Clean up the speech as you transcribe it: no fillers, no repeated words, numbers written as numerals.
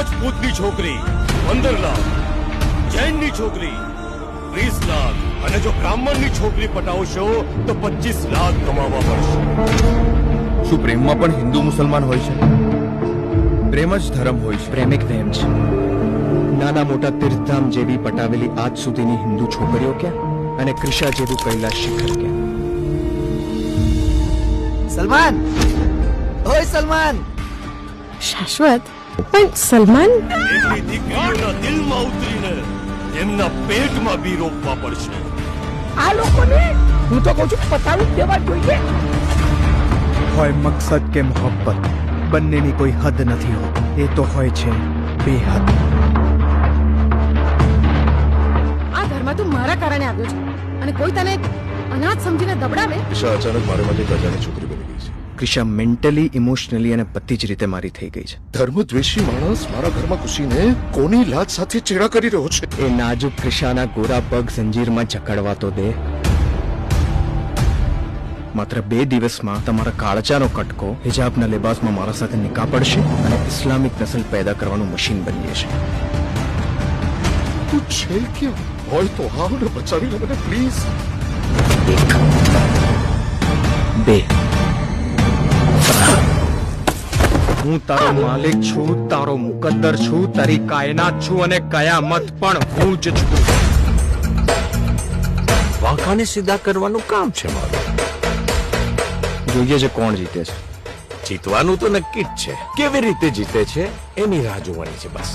રાજપૂતની છોકરી 15 લાખ, જૈનની છોકરી 20 લાખ અને જો બ્રાહ્મણની છોકરી પટાવશો તો 25 લાખ કમાવા પડશે. શું પ્રેમમાં પણ હિન્દુ મુસલમાન હોય છે? પ્રેમ જ ધર્મ હોય છે. પ્રેમિક પ્રેમ છે. નાના મોટા તીર્થધામ જેવી પટાવેલી આજ સુધીની હિન્દુ છોકરીઓ ક્યાં અને ક્રિશા જેવું કૈલાશ શિખર ક્યાં? સલમાન, ઓય સલમાન. શાશ્વત, પણ સલમાન એમની દીકરીઓના દિલમાં ઉતરીને એમના પેટમાં બી રોપવા પડશે. આ લોકોને હું તો કહું છું પતાવી દેવા જોઈએ. હોય મકસદ કે મોહબ્બત, બંનેની કોઈ હદ નથી હોતી. એ તો હોય છે બેહદ. આ ઘરમાં તું મારા કારણે આવ્યો છે અને કોઈ તને અનાથ સમજીને દબડાવે. દિશા અચાનક મારા માટે ગજાની છોકરી બની ગઈ છે. ક્રિશા મેન્ટલી, ઇમોશનલી અને બધી જ રીતે મારી થઈ ગઈ છે. ધર્મદ્વેષી માણસ મારા ઘરમાં ઘૂસીને કોની લાજ સાથે ચેડા કરી રહ્યો છે. એ નાજુક ક્રિશાના ગોરા પગ જંજીરમાં જકડવા તો દે. માત્ર 2 દિવસમાં તમારા કાળજાનો કટકો હિજાબના લિબાસમાં મારા સાથે નિકાહ પડશે અને ઇસ્લામિક નસલ પેદા કરવાનું મશીન બની જશે. તું છે ક્યાં? હોય તો આવ ને બચાવી લે મને પ્લીઝ. 2 હું તારો માલિક છું, તારો મુકદ્દર છું, તારી કાયનાત છું અને કયામત પણ હું જ છું. વાંકાને સીધા કરવાનું કામ છે મારું. જોઈએ છે કોણ જીતે છે. જીતવાનું તો નક્કી જ છે, કેવી રીતે જીતે છે એની રાહ જોવાની છે બસ.